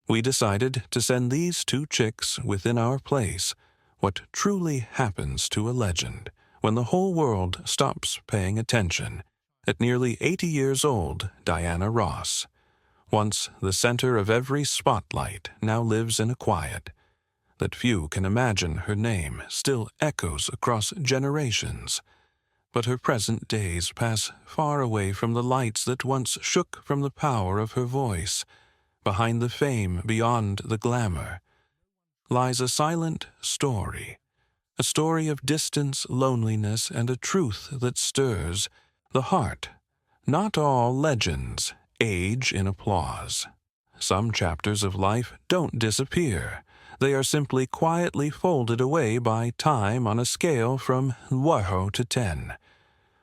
we decided to send these two chicks within our place what truly happens to a legend when the whole world stops paying attention. At nearly 80 years old, Diana Ross, once the center of every spotlight, now lives in a quiet that few can imagine. Her name still echoes across generations, but her present days pass far away from the lights that once shook from the power of her voice. Behind the fame, beyond the glamour, lies a silent story, a story of distance, loneliness, and a truth that stirs the heart. Not all legends age in applause. Some chapters of life don't disappear. They are simply quietly folded away by time on a scale from 0 to 10.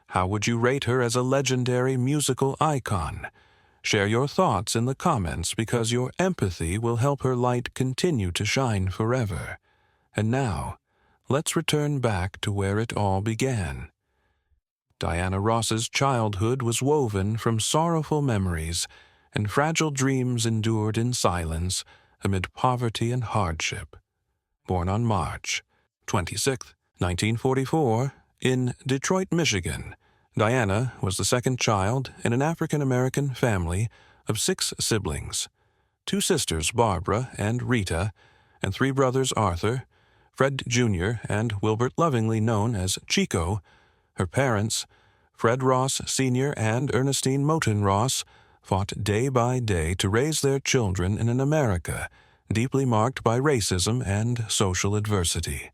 How would you rate her as a legendary musical icon? Share your thoughts in the comments, because your empathy will help her light continue to shine forever. And now, let's return back to where it all began. Diana Ross's childhood was woven from sorrowful memories, and fragile dreams endured in silence amid poverty and hardship. Born on March 26, 1944, in Detroit, Michigan, Diana was the second child in an African-American family of 6 siblings: 2 sisters, Barbara and Rita, and 3 brothers, Arthur, Fred Jr., and Wilbert, lovingly known as Chico. Her parents, Fred Ross Sr. and Ernestine Moten Ross, fought day by day to raise their children in an America deeply marked by racism and social adversity.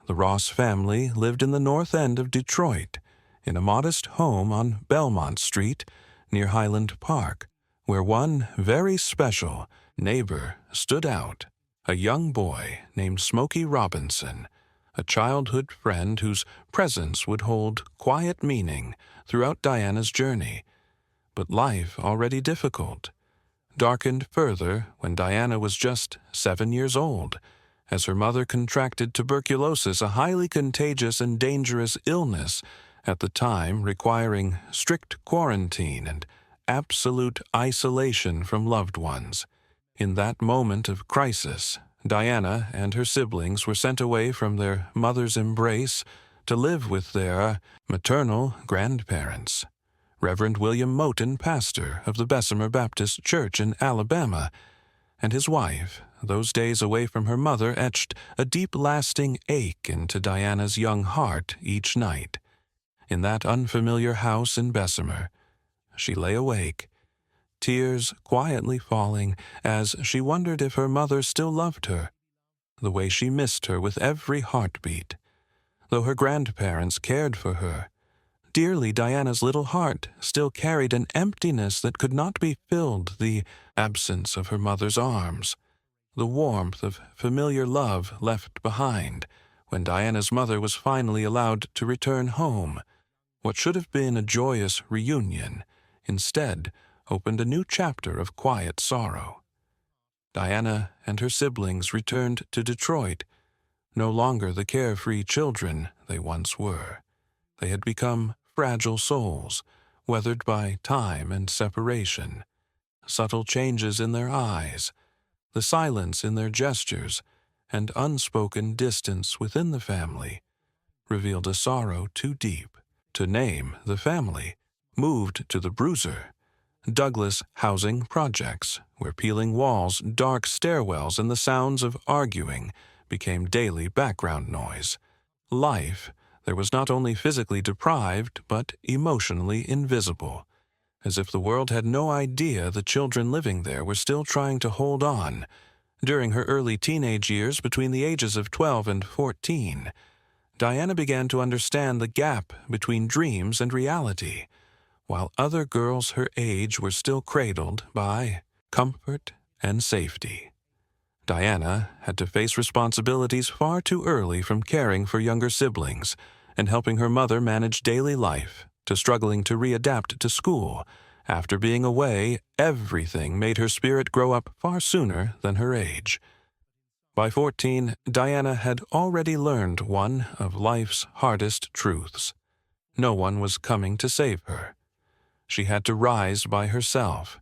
The Ross family lived in the north end of Detroit, in a modest home on Belmont Street near Highland Park, where one very special neighbor stood out: a young boy named Smokey Robinson, a childhood friend whose presence would hold quiet meaning throughout Diana's journey. But life, already difficult, darkened further when Diana was just 7 years old, as her mother contracted tuberculosis, a highly contagious and dangerous illness at the time requiring strict quarantine and absolute isolation from loved ones. In that moment of crisis, Diana and her siblings were sent away from their mother's embrace to live with their maternal grandparents, Reverend William Moten, pastor of the Bessemer Baptist Church in Alabama, and his wife. Those days away from her mother etched a deep, lasting ache into Diana's young heart each night. In that unfamiliar house in Bessemer, she lay awake, tears quietly falling as she wondered if her mother still loved her, the way she missed her with every heartbeat. Though her grandparents cared for her dearly, Diana's little heart still carried an emptiness that could not be filled. The absence of her mother's arms, the warmth of familiar love left behind when Diana's mother was finally allowed to return home. What should have been a joyous reunion instead opened a new chapter of quiet sorrow. Diana and her siblings returned to Detroit, no longer the carefree children they once were. They had become fragile souls, weathered by time and separation. Subtle changes in their eyes, the silence in their gestures, and unspoken distance within the family revealed a sorrow too deep to name. The family moved to the Bruiser, Douglas housing projects, where peeling walls, dark stairwells, and the sounds of arguing became daily background noise. Life there was not only physically deprived, but emotionally invisible, as if the world had no idea the children living there were still trying to hold on. During her early teenage years, between the ages of 12 and 14, Diana began to understand the gap between dreams and reality, while other girls her age were still cradled by comfort and safety. Diana had to face responsibilities far too early, from caring for younger siblings and helping her mother manage daily life to struggling to readapt to school. After being away, everything made her spirit grow up far sooner than her age. By 14, Diana had already learned one of life's hardest truths. No one was coming to save her. She had to rise by herself.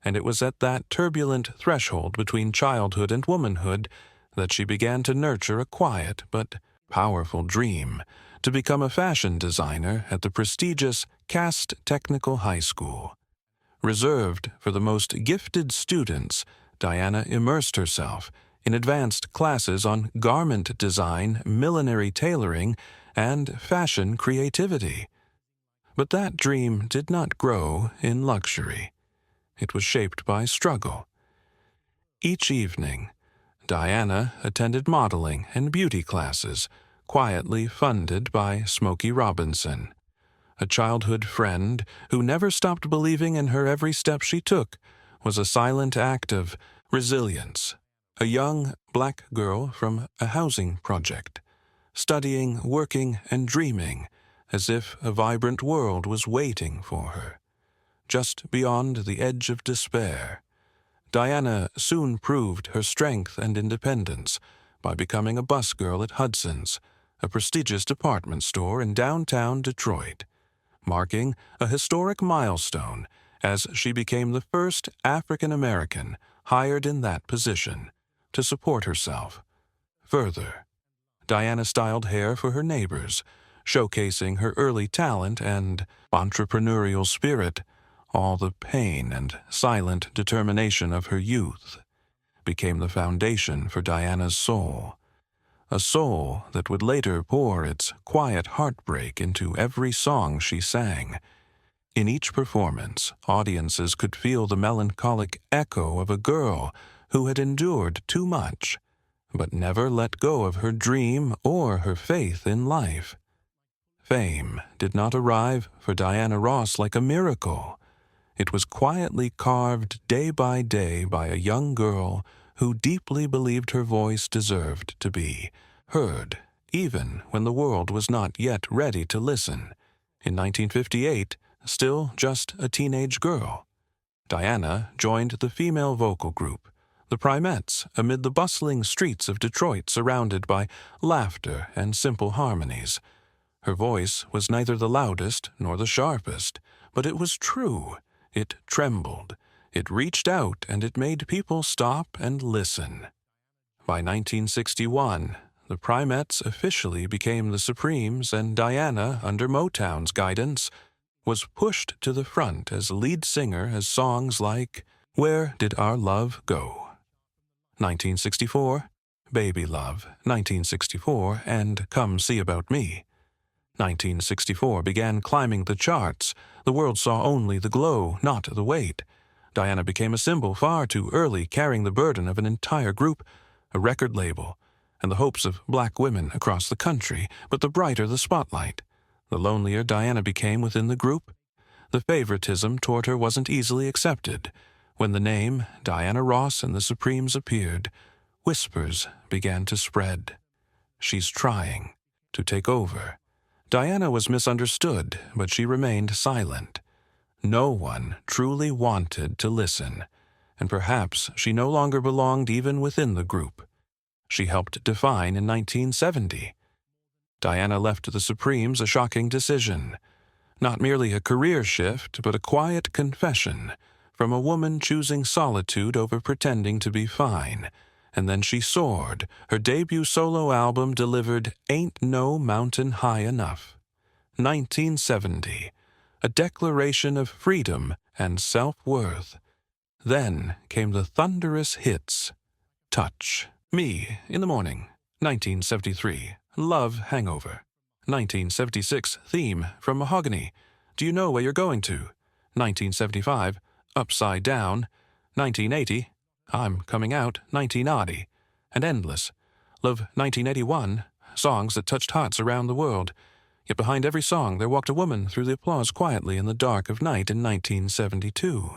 and it was at that turbulent threshold between childhood and womanhood that she began to nurture a quiet but powerful dream to become a fashion designer at the prestigious Cast Technical High School. Reserved for the most gifted students, Diana immersed herself in advanced classes on garment design, millinery tailoring, and fashion creativity. But that dream did not grow in luxury. It was shaped by struggle. Each evening, Diana attended modeling and beauty classes, quietly funded by Smokey Robinson. A childhood friend who never stopped believing in her every step she took was a silent act of resilience. A young black girl from a housing project, studying, working, and dreaming as if a vibrant world was waiting for her. Just beyond the edge of despair, Diana soon proved her strength and independence by becoming a busgirl at Hudson's, a prestigious department store in downtown Detroit, marking a historic milestone as she became the first African American hired in that position to support herself. Further, Diana styled hair for her neighbors, showcasing her early talent and entrepreneurial spirit. All the pain and silent determination of her youth became the foundation for Diana's soul, a soul that would later pour its quiet heartbreak into every song she sang. In each performance, audiences could feel the melancholic echo of a girl who had endured too much, but never let go of her dream or her faith in life. Fame did not arrive for Diana Ross like a miracle. It was quietly carved day by a young girl who deeply believed her voice deserved to be heard, even when the world was not yet ready to listen. In 1958, still just a teenage girl, Diana joined the female vocal group, the Primettes, amid the bustling streets of Detroit surrounded by laughter and simple harmonies. Her voice was neither the loudest nor the sharpest, but it was true. It trembled, it reached out, and it made people stop and listen. By 1961, the Primettes officially became the Supremes, and Diana, under Motown's guidance, was pushed to the front as lead singer as songs like Where Did Our Love Go? 1964, Baby Love, 1964, and Come See About Me. 1964 began climbing the charts. The world saw only the glow, not the weight. Diana became a symbol far too early, carrying the burden of an entire group, a record label, and the hopes of black women across the country. But the brighter the spotlight, the lonelier Diana became within the group. The favoritism toward her wasn't easily accepted. When the name Diana Ross and the Supremes appeared, whispers began to spread. She's trying to take over. Diana was misunderstood, but she remained silent. No one truly wanted to listen, and perhaps she no longer belonged even within the group. She helped define in 1970. Diana left the Supremes a shocking decision. Not merely a career shift, but a quiet confession from a woman choosing solitude over pretending to be fine. And then she soared. Her debut solo album delivered Ain't No Mountain High Enough. 1970, a declaration of freedom and self-worth. Then came the thunderous hits. Touch Me in the Morning, 1973. Love Hangover. 1976, Theme from Mahogany. Do You Know Where You're Going To? 1975, Upside Down. 1980, I'm Coming Out, 1980, and Endless. Love, 1981, songs that touched hearts around the world. Yet behind every song there walked a woman through the applause quietly in the dark of night in 1972.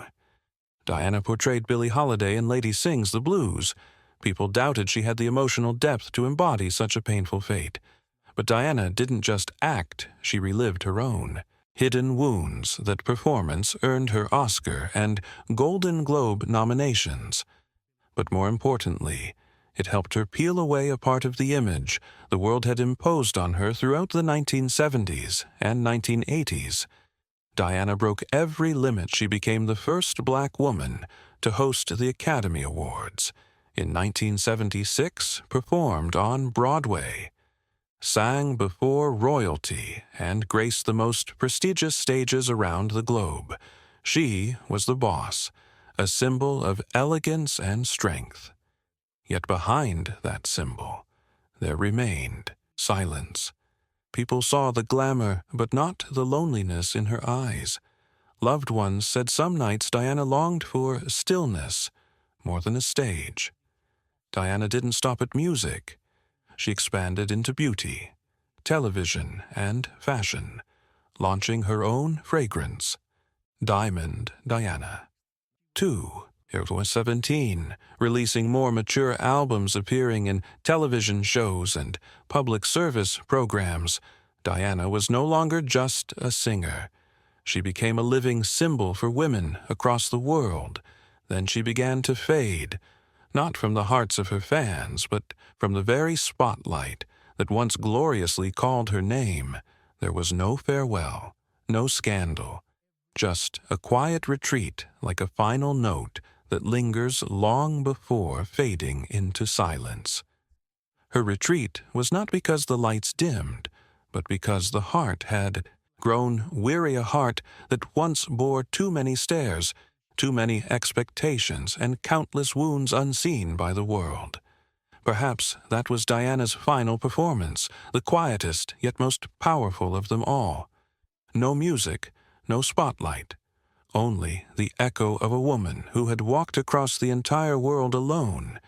Diana portrayed Billie Holiday in Lady Sings the Blues. People doubted she had the emotional depth to embody such a painful fate. But Diana didn't just act, she relived her own hidden wounds. That performance earned her Oscar and Golden Globe nominations. But more importantly, it helped her peel away a part of the image the world had imposed on her throughout the 1970s and 1980s. Diana broke every limit. She became the first black woman to host the Academy Awards. In 1976, performed on Broadway, sang before royalty, and graced the most prestigious stages around the globe. She was the boss, a symbol of elegance and strength. Yet behind that symbol, there remained silence. People saw the glamour, but not the loneliness in her eyes. Loved ones said some nights Diana longed for stillness more than a stage. Diana didn't stop at music. She expanded into beauty, television, and fashion, launching her own fragrance, Diamond Diana. 2. It was 17, releasing more mature albums, appearing in television shows and public service programs. Diana was no longer just a singer. She became a living symbol for women across the world. Then she began to fade, not from the hearts of her fans, but from the very spotlight that once gloriously called her name. There was no farewell, no scandal, just a quiet retreat like a final note that lingers long before fading into silence. Her retreat was not because the lights dimmed, but because the heart had grown weary, a heart that once bore too many stares, too many expectations, and countless wounds unseen by the world. Perhaps that was Diana's final performance, the quietest yet most powerful of them all. No music, no spotlight, only the echo of a woman who had walked across the entire world alone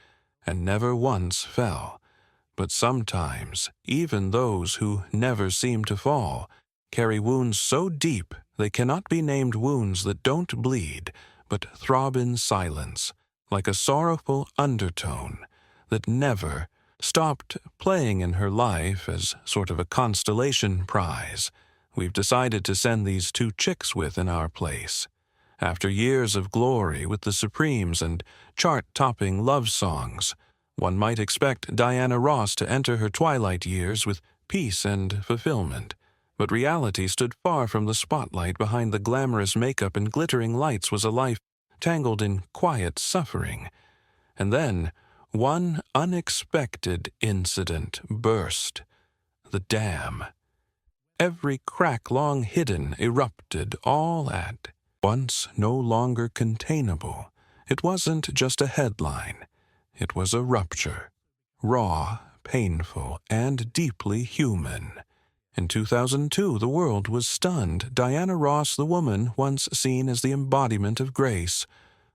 and never once fell. But sometimes even those who never seem to fall carry wounds so deep they cannot be named wounds that don't bleed, but throb in silence, like a sorrowful undertone that never stopped playing in her life as sort of a constellation prize. We've decided to send these two chicks with in our place. After years of glory with the Supremes and chart-topping love songs, one might expect Diana Ross to enter her twilight years with peace and fulfillment. But reality stood far from the spotlight. Behind the glamorous makeup and glittering lights was a life tangled in quiet suffering. And then one unexpected incident burst. The dam. Every crack long hidden erupted, all at once, no longer containable. It wasn't just a headline. It was a rupture. Raw, painful, and deeply human. In 2002, the world was stunned. Diana Ross, the woman once seen as the embodiment of grace,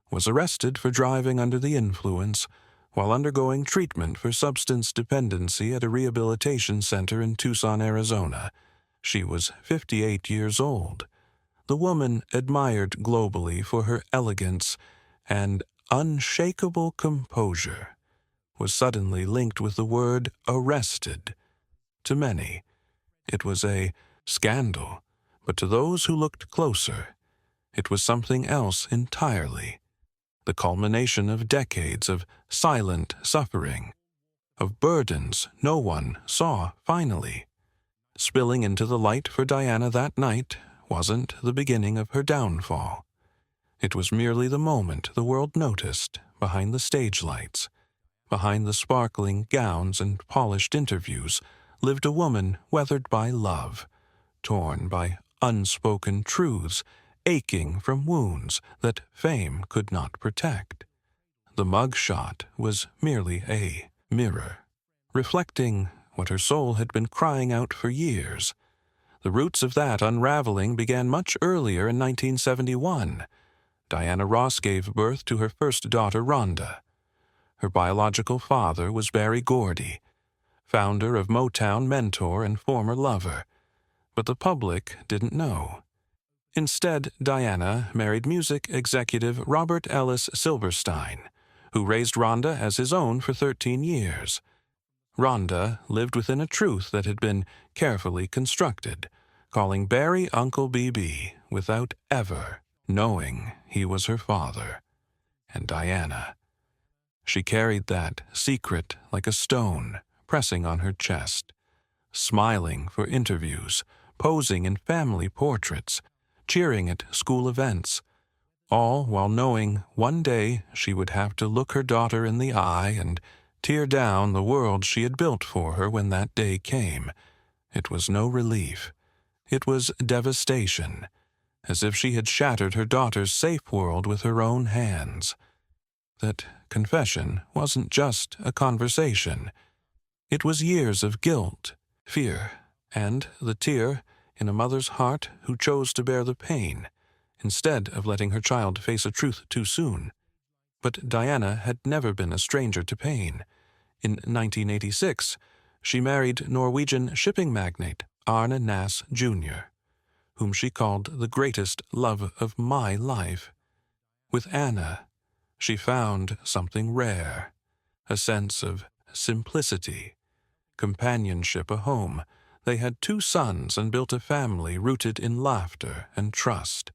was arrested for driving under the influence while undergoing treatment for substance dependency at a rehabilitation center in Tucson, Arizona. She was 58 years old. The woman, admired globally for her elegance and unshakable composure, was suddenly linked with the word arrested. To many, it was a scandal, but to those who looked closer, it was something else entirely. The culmination of decades of silent suffering, of burdens no one saw finally. Spilling into the light for Diana that night wasn't the beginning of her downfall. It was merely the moment the world noticed behind the stage lights. Behind the sparkling gowns and polished interviews lived a woman weathered by love, torn by unspoken truths, aching from wounds that fame could not protect. The mugshot was merely a mirror, reflecting what her soul had been crying out for years. The roots of that unraveling began much earlier in 1971. Diana Ross gave birth to her first daughter, Rhonda. Her biological father was Berry Gordy, founder of Motown, mentor, and former lover. But the public didn't know. Instead, Diana married music executive Robert Ellis Silverstein, who raised Rhonda as his own for 13 years. Rhonda lived within a truth that had been carefully constructed, calling Barry Uncle BB without ever knowing he was her father. And Diana, she carried that secret like a stone pressing on her chest, smiling for interviews, posing in family portraits, cheering at school events, all while knowing one day she would have to look her daughter in the eye and tear down the world she had built for her when that day came. It was no relief. It was devastation, as if she had shattered her daughter's safe world with her own hands. That confession wasn't just a conversation. It was years of guilt, fear, and the tear in a mother's heart who chose to bear the pain, instead of letting her child face a truth too soon. But Diana had never been a stranger to pain. In 1986, she married Norwegian shipping magnate Arne Nass Jr., whom she called the greatest love of my life. With Anna, she found something rare, a sense of simplicity, companionship, a home. They had 2 sons and built a family rooted in laughter and trust.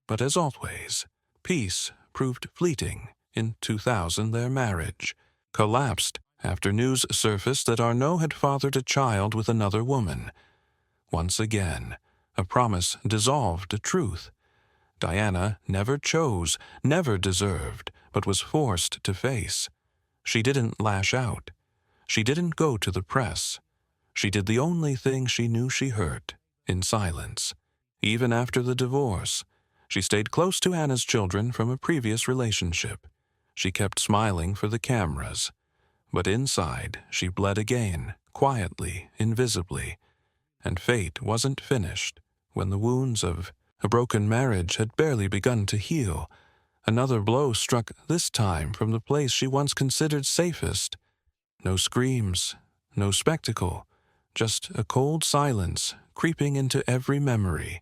But as always, peace proved fleeting. In 2000, their marriage collapsed after news surfaced that Arnaud had fathered a child with another woman. Once again, a promise dissolved a truth. Diana never chose, never deserved, but was forced to face. She didn't lash out. She didn't go to the press. She did the only thing she knew she hurt, in silence. Even after the divorce, she stayed close to Anna's children from a previous relationship. She kept smiling for the cameras. But inside, she bled again, quietly, invisibly. And fate wasn't finished when the wounds of a broken marriage had barely begun to heal. Another blow struck, this time from the place she once considered safest. No screams, no spectacle, just a cold silence creeping into every memory.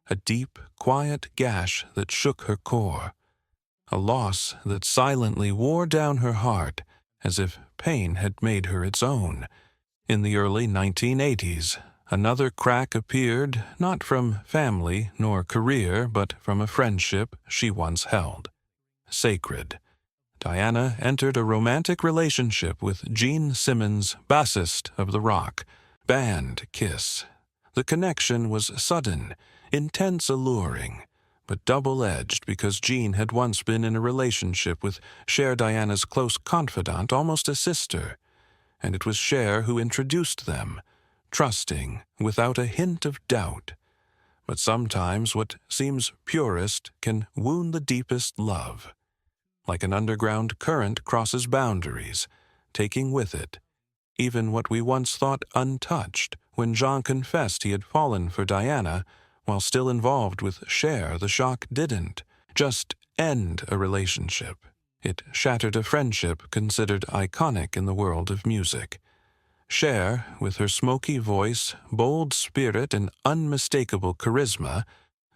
A deep, quiet gash that shook her core. A loss that silently wore down her heart, as if pain had made her its own. In the early 1980s, another crack appeared, not from family nor career, but from a friendship she once held. Sacred. Diana entered a romantic relationship with Gene Simmons, bassist of The Rock. Band Kiss. The connection was sudden, intense, alluring, but double-edged because Gene had once been in a relationship with Cher, Diana's close confidant, almost a sister, and it was Cher who introduced them, trusting, without a hint of doubt. But sometimes what seems purest can wound the deepest love. Like an underground current crosses boundaries, taking with it even what we once thought untouched. When Jean confessed he had fallen for Diana, while still involved with Cher, the shock didn't just end a relationship. It shattered a friendship considered iconic in the world of music. Cher, with her smoky voice, bold spirit, and unmistakable charisma,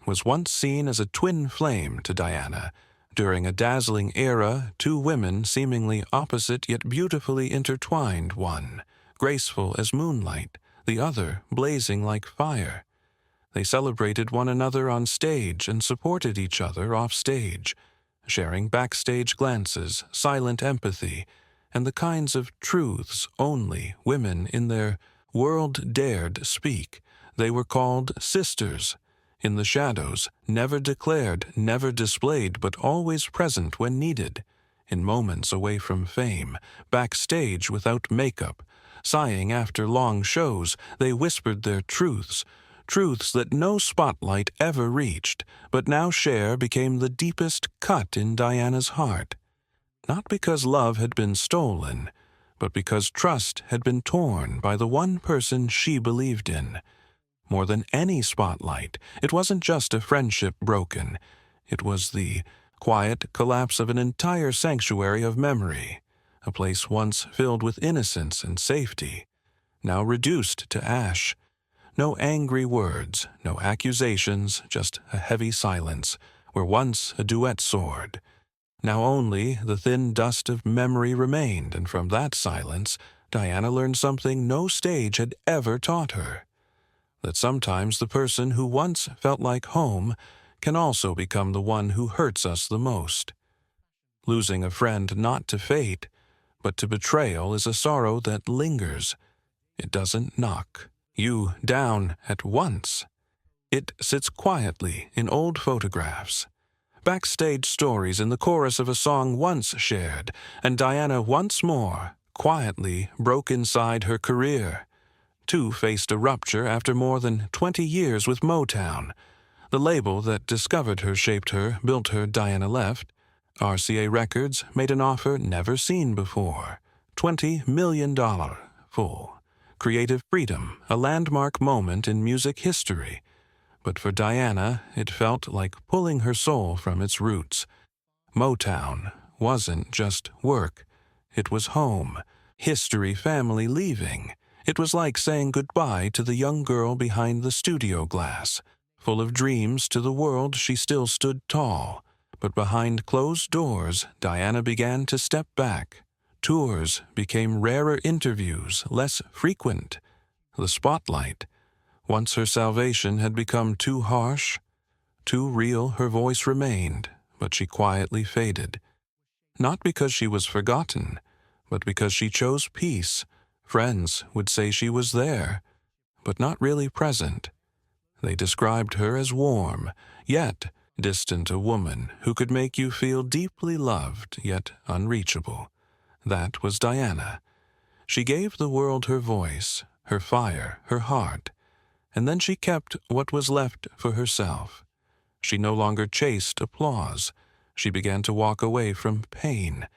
was once seen as a twin flame to Diana. During a dazzling era, 2 women seemingly opposite yet beautifully intertwined, one graceful as moonlight, the other blazing like fire. They celebrated one another on stage and supported each other off stage, sharing backstage glances, silent empathy, and the kinds of truths only women in their world dared speak. They were called sisters. In the shadows, never declared, never displayed, but always present when needed. In moments away from fame, backstage without makeup, sighing after long shows, they whispered their truths, truths that no spotlight ever reached, but now Cher became the deepest cut in Diana's heart. Not because love had been stolen, but because trust had been torn by the one person she believed in. More than any spotlight, it wasn't just a friendship broken. It was the quiet collapse of an entire sanctuary of memory, a place once filled with innocence and safety, now reduced to ash. No angry words, no accusations, just a heavy silence, where once a duet soared. Now only the thin dust of memory remained, and from that silence, Diana learned something no stage had ever taught her. That sometimes the person who once felt like home can also become the one who hurts us the most. Losing a friend not to fate, but to betrayal is a sorrow that lingers. It doesn't knock you down at once. It sits quietly in old photographs, backstage stories in the chorus of a song once shared, and Diana once more, quietly, broke inside her career. Two faced a rupture after more than 20 years with Motown. The label that discovered her, shaped her, built her, Diana left. RCA Records made an offer never seen before. $20 million, full. Creative freedom, a landmark moment in music history. But for Diana, it felt like pulling her soul from its roots. Motown wasn't just work. It was home, history, family, leaving. It was like saying goodbye to the young girl behind the studio glass. Full of dreams to the world, she still stood tall. But behind closed doors, Diana began to step back. Tours became rarer, interviews less frequent. The spotlight, once her salvation, had become too harsh, too real. Her voice remained, but she quietly faded. Not because she was forgotten, but because she chose peace. Friends would say she was there, but not really present. They described her as warm, yet distant, a woman who could make you feel deeply loved, yet unreachable. That was Diana. She gave the world her voice, her fire, her heart, and then she kept what was left for herself. She no longer chased applause. She began to walk away from pain.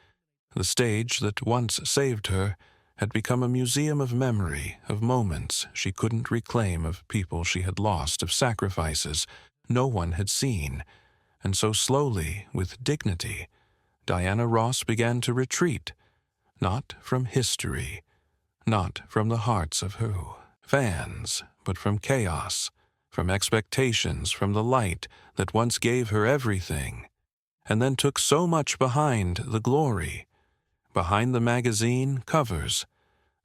The stage that once saved her had become a museum of memory, of moments she couldn't reclaim, of people she had lost, of sacrifices no one had seen. And so slowly, with dignity, Diana Ross began to retreat, not from history, not from the hearts of her fans, but from chaos, from expectations, from the light that once gave her everything, and then took so much behind the glory. Behind the magazine covers,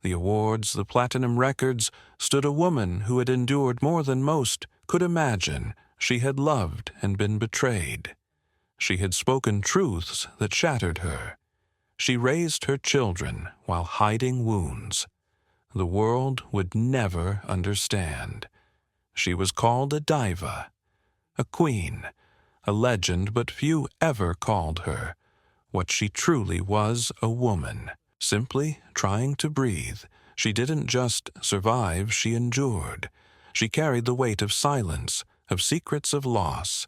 the awards, the platinum records, stood a woman who had endured more than most could imagine. She had loved and been betrayed. She had spoken truths that shattered her. She raised her children while hiding wounds. The world would never understand. She was called a diva, a queen, a legend, but few ever called her what she truly was: a woman, simply trying to breathe. She didn't just survive, she endured. She carried the weight of silence, of secrets, of loss,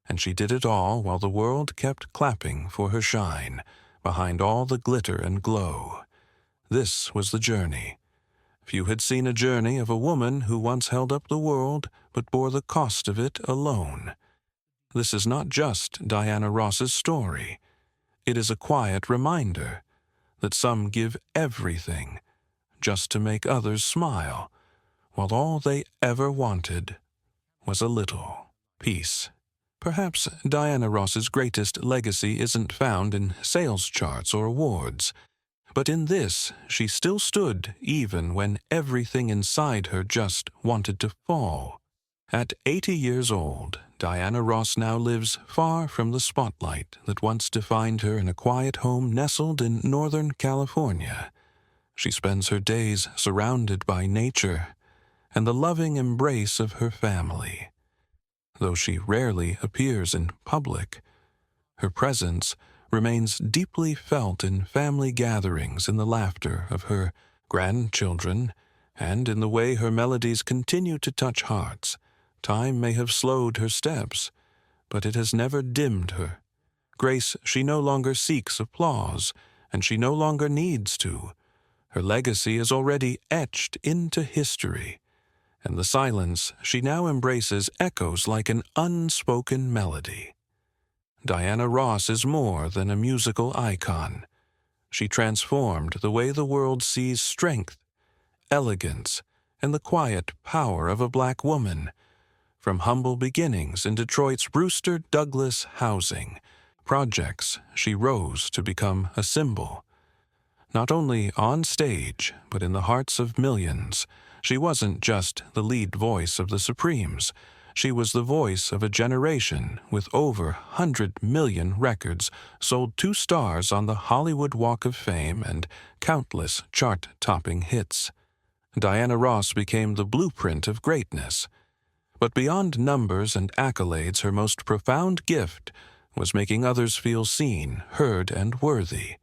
and she did it all while the world kept clapping for her shine, behind all the glitter and glow. This was the journey. Few had seen a journey of a woman who once held up the world, but bore the cost of it alone. This is not just Diana Ross's story. It is a quiet reminder that some give everything just to make others smile, while all they ever wanted was a little peace. Perhaps Diana Ross's greatest legacy isn't found in sales charts or awards, but in this: she still stood even when everything inside her just wanted to fall. At 80 years old, Diana Ross now lives far from the spotlight that once defined her, in a quiet home nestled in Northern California. She spends her days surrounded by nature and the loving embrace of her family. Though she rarely appears in public, her presence remains deeply felt in family gatherings, in the laughter of her grandchildren, and in the way her melodies continue to touch hearts. Time may have slowed her steps, but it has never dimmed her grace. She no longer seeks applause, and she no longer needs to. Her legacy is already etched into history, and the silence she now embraces echoes like an unspoken melody. Diana Ross is more than a musical icon. She transformed the way the world sees strength, elegance, and the quiet power of a black woman. From humble beginnings in Detroit's Brewster Douglas housing projects, she rose to become a symbol. Not only on stage, but in the hearts of millions. She wasn't just the lead voice of the Supremes. She was the voice of a generation, with over 100 million records sold, 2 stars on the Hollywood Walk of Fame, and countless chart-topping hits. Diana Ross became the blueprint of greatness. But beyond numbers and accolades, her most profound gift was making others feel seen, heard, and worthy.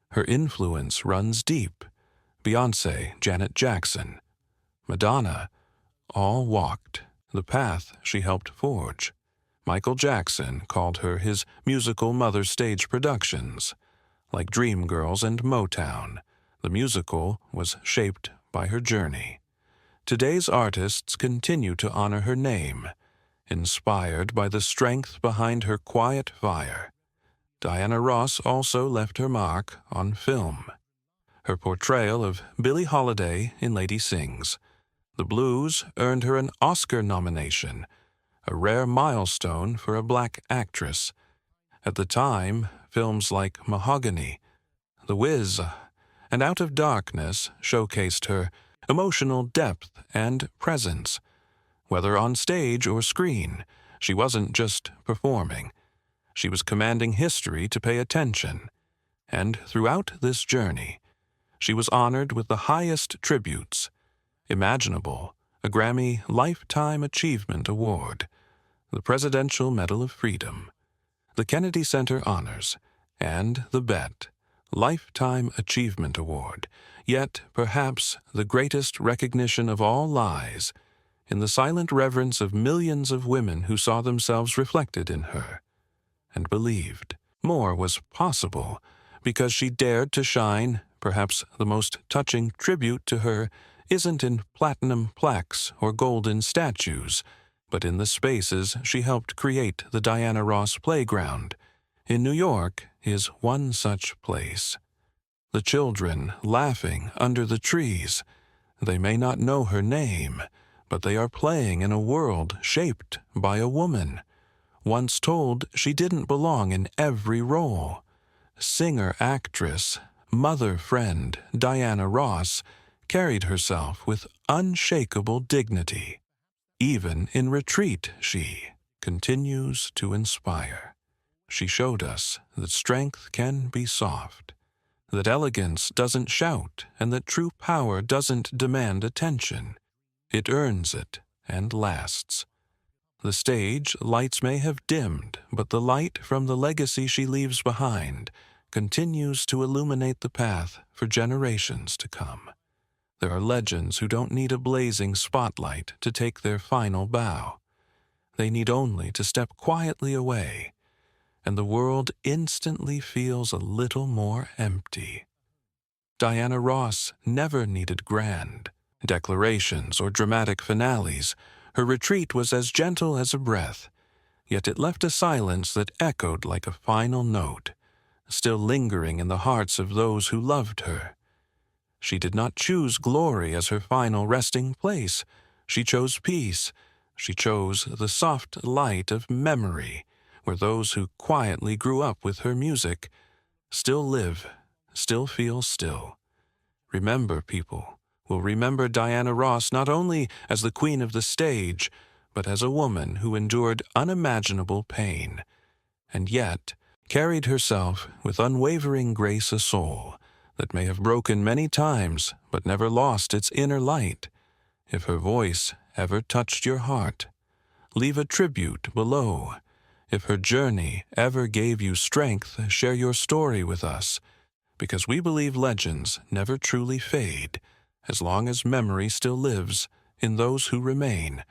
Her influence runs deep. Beyoncé, Janet Jackson, Madonna, all walked the path she helped forge. Michael Jackson called her his musical mother. Stage productions, like Dreamgirls and Motown, the musical was shaped by her journey. Today's artists continue to honor her name, inspired by the strength behind her quiet fire. Diana Ross also left her mark on film. Her portrayal of Billie Holiday in Lady Sings the Blues earned her an Oscar nomination, a rare milestone for a black actress. At the time, films like Mahogany, The Wiz, and Out of Darkness showcased her emotional depth and presence. Whether on stage or screen, she wasn't just performing. She was commanding history to pay attention. And throughout this journey, she was honored with the highest tributes imaginable, a Grammy Lifetime Achievement Award, the Presidential Medal of Freedom, the Kennedy Center Honors, and the BET Lifetime Achievement Award. Yet, perhaps the greatest recognition of all lies in the silent reverence of millions of women who saw themselves reflected in her and believed more was possible because she dared to shine. Perhaps the most touching tribute to her isn't in platinum plaques or golden statues, but in the spaces she helped create. The Diana Ross Playground in New York is one such place. The children laughing under the trees. They may not know her name, but they are playing in a world shaped by a woman. Once told she didn't belong in every role. Singer, actress, mother, friend, Diana Ross carried herself with unshakable dignity. Even in retreat, she continues to inspire. She showed us that strength can be soft, that elegance doesn't shout, and that true power doesn't demand attention. It earns it and lasts. The stage lights may have dimmed, but the light from the legacy she leaves behind continues to illuminate the path for generations to come. There are legends who don't need a blazing spotlight to take their final bow. They need only to step quietly away, and the world instantly feels a little more empty. Diana Ross never needed grand declarations or dramatic finales. Her retreat was as gentle as a breath, yet it left a silence that echoed like a final note, still lingering in the hearts of those who loved her. She did not choose glory as her final resting place. She chose peace. She chose the soft light of memory, where those who quietly grew up with her music still live, still feel still. Remember, people will remember Diana Ross not only as the queen of the stage, but as a woman who endured unimaginable pain, and yet carried herself with unwavering grace, a soul that may have broken many times but never lost its inner light. If her voice ever touched your heart, leave a tribute below. If her journey ever gave you strength, share your story with us, because we believe legends never truly fade as long as memory still lives in those who remain.